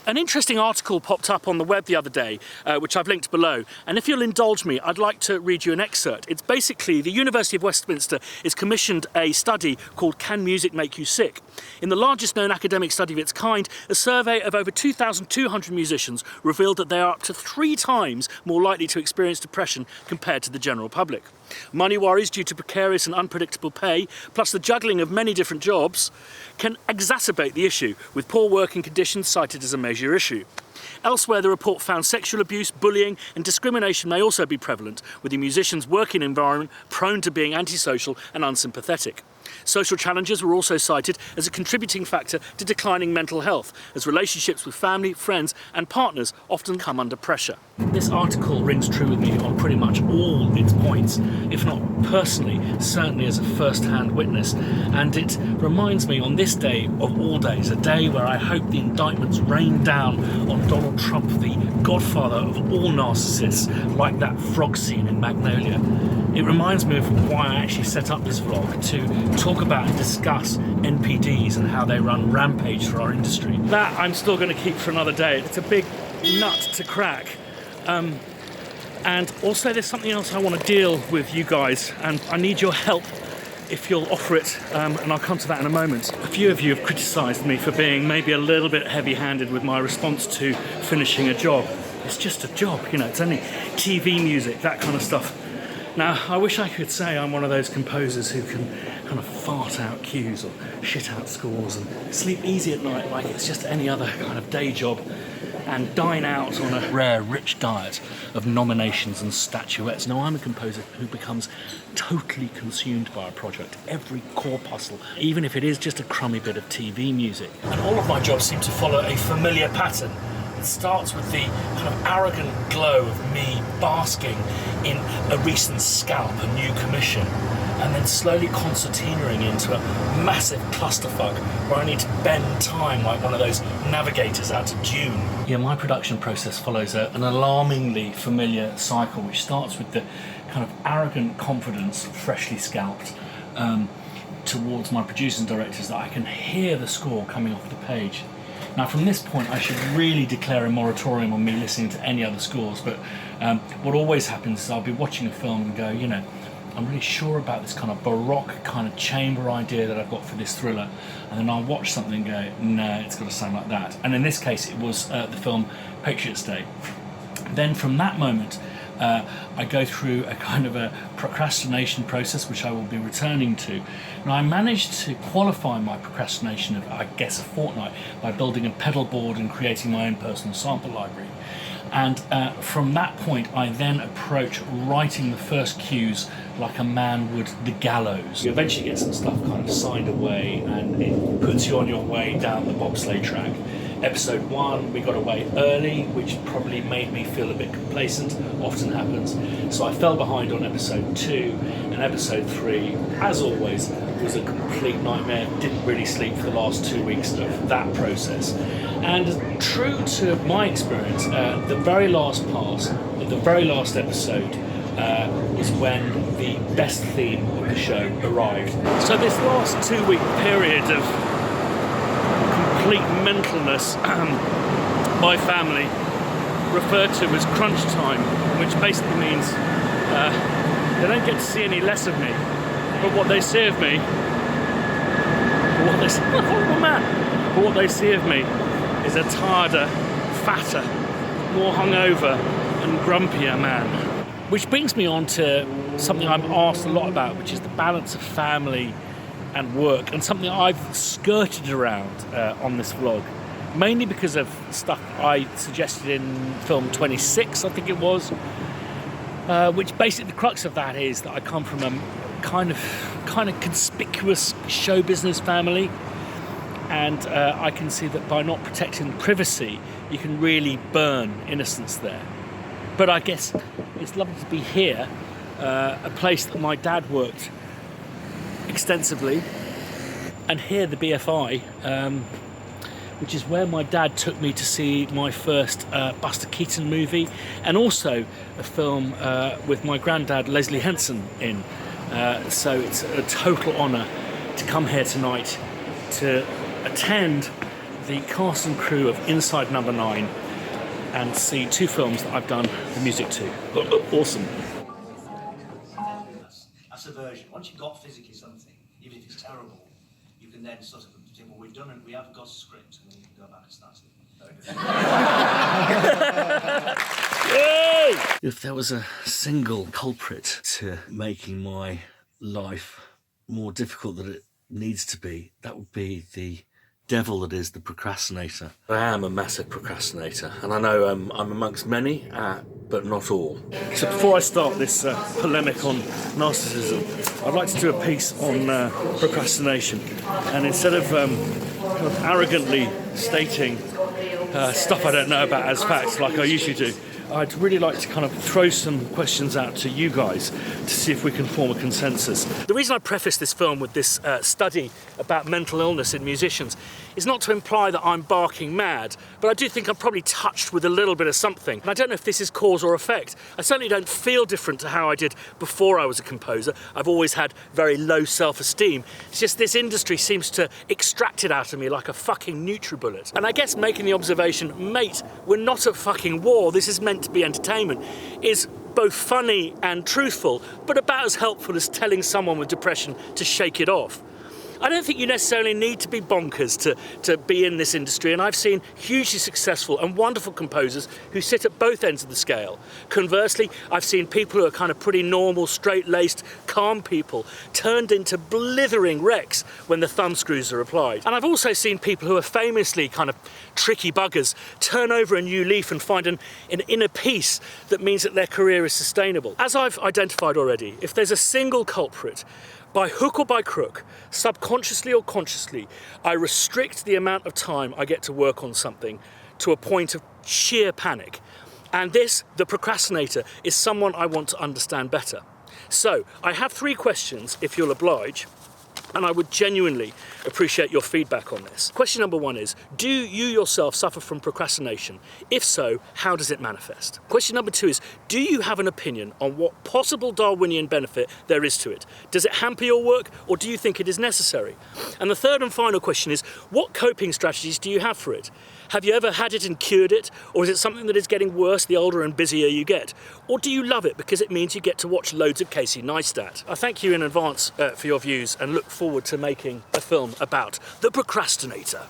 An interesting article popped up on the web the other day, which I've linked below, and if you'll indulge me, I'd like to read you an excerpt. It's basically the University of Westminster has commissioned a study called Can Music Make You Sick? In the largest known academic study of its kind, a survey of over 2,200 musicians revealed that they are up to 3 times more likely to experience depression compared to the general public. Money worries due to precarious and unpredictable pay, plus the juggling of many different jobs, can exacerbate the issue, with poor working conditions cited as a major issue. Elsewhere, the report found sexual abuse, bullying and discrimination may also be prevalent, with the musicians' working environment prone to being antisocial and unsympathetic. Social challenges were also cited as a contributing factor to declining mental health, as relationships with family, friends and partners often come under pressure. This article rings true with me on pretty much all its points, if not personally, certainly as a first-hand witness, and it reminds me on this day of all days, a day where I hope the indictments rain down on Donald Trump, the godfather of all narcissists, like that frog scene in Magnolia. It reminds me of why I actually set up this vlog, to talk about and discuss NPDs and how they run rampage for our industry. That I'm still going to keep for another day. It's a big nut to crack. And also there's something else I want to deal with you guys, and I need your help if you'll offer it, and I'll come to that in a moment. A few of you have criticised me for being maybe a little bit heavy-handed with my response to finishing a job. It's just a job, you know, it's only TV music, that kind of stuff. Now, I wish I could say I'm one of those composers who can kind of fart out cues or shit out scores and sleep easy at night like it's just any other kind of day job, and dine out on a rare, rich diet of nominations and statuettes. No, I'm a composer who becomes totally consumed by a project, every corpuscle, even if it is just a crummy bit of TV music. And all of my jobs seem to follow a familiar pattern. It starts with the kind of arrogant glow of me basking in a recent scalp, a new commission, and then slowly concertinaing into a massive clusterfuck where I need to bend time like one of those navigators out to Dune. Yeah, my production process follows an alarmingly familiar cycle, which starts with the kind of arrogant confidence, freshly scalped, towards my producers and directors that I can hear the score coming off the page. Now, from this point, I should really declare a moratorium on me listening to any other scores, but what always happens is I'll be watching a film and go, you know, I'm really sure about this kind of baroque kind of chamber idea that I've got for this thriller, and then I'll watch something and go, no, it's got to sound like that. And in this case, it was the film Patriots Day. Then from that moment, I go through a kind of a procrastination process, which I will be returning to. And I managed to qualify my procrastination of, I guess, a fortnight by building a pedal board and creating my own personal sample library. And from that point, I then approach writing the first cues like a man would the gallows. You eventually get some stuff kind of signed away, and it puts you on your way down the bobsleigh track. Episode 1, we got away early, which probably made me feel a bit complacent, often happens. So I fell behind on episode 2, and episode 3, as always, was a complete nightmare. Didn't really sleep for the last 2 weeks of that process. And true to my experience, the very last pass, the very last episode, is when the best theme of the show arrived. So this last 2-week period of complete mentalness, my family referred to as crunch time, which basically means they don't get to see any less of me, but what they see of me, but what they see of me is a tireder, fatter, more hungover and grumpier man. Which brings me on to something I'm asked a lot about, which is the balance of family and work, and something I've skirted around on this vlog, mainly because of stuff I suggested in film 26, I think it was, which basically the crux of that is that I come from a kind of conspicuous show business family, and I can see that by not protecting privacy, you can really burn innocence there. But I guess it's lovely to be here, a place that my dad worked extensively, and here the BFI, which is where my dad took me to see my first Buster Keaton movie, and also a film with my granddad Leslie Henson in. So it's a total honour to come here tonight to attend the cast and crew of Inside Number 9 and see 2 films that I've done the music to. Awesome. That's a version. Once you've got physically something, even if it's terrible, you can then sort of think, well, we've done it, we have got a script, and then you can go back and start it. If there was a single culprit to making my life more difficult than it needs to be, that would be the devil that is the procrastinator. I am a massive procrastinator, and I know I'm amongst many, but not all. So before I start this polemic on narcissism, I'd like to do a piece on procrastination, and instead of kind of arrogantly stating stuff I don't know about as facts like I usually do, I'd really like to kind of throw some questions out to you guys to see if we can form a consensus. The reason I preface this film with this study about mental illness in musicians is not to imply that I'm barking mad, but I do think I'm probably touched with a little bit of something. And I don't know if this is cause or effect. I certainly don't feel different to how I did before I was a composer. I've always had very low self-esteem. It's just this industry seems to extract it out of me like a fucking NutriBullet. And I guess making the observation, mate, we're not at fucking war, this is meant to be entertainment, is both funny and truthful, but about as helpful as telling someone with depression to shake it off. I don't think you necessarily need to be bonkers to be in this industry, and I've seen hugely successful and wonderful composers who sit at both ends of the scale. Conversely, I've seen people who are kind of pretty normal, straight-laced, calm people turned into blithering wrecks when the thumb screws are applied. And I've also seen people who are famously kind of tricky buggers turn over a new leaf and find an inner peace that means that their career is sustainable. As I've identified already, if there's a single culprit, by hook or by crook, subconsciously or consciously, I restrict the amount of time I get to work on something to a point of sheer panic. And this, the procrastinator, is someone I want to understand better. So, I have 3 questions, if you'll oblige, and I would genuinely appreciate your feedback on this. Question number 1 is, do you yourself suffer from procrastination? If so, how does it manifest? Question number 2 is, do you have an opinion on what possible Darwinian benefit there is to it? Does it hamper your work, or do you think it is necessary? And the third and final question is, what coping strategies do you have for it? Have you ever had it and cured it, or is it something that is getting worse the older and busier you get? Or do you love it because it means you get to watch loads of Casey Neistat? I thank you in advance for your views and look forward to making a film about the procrastinator.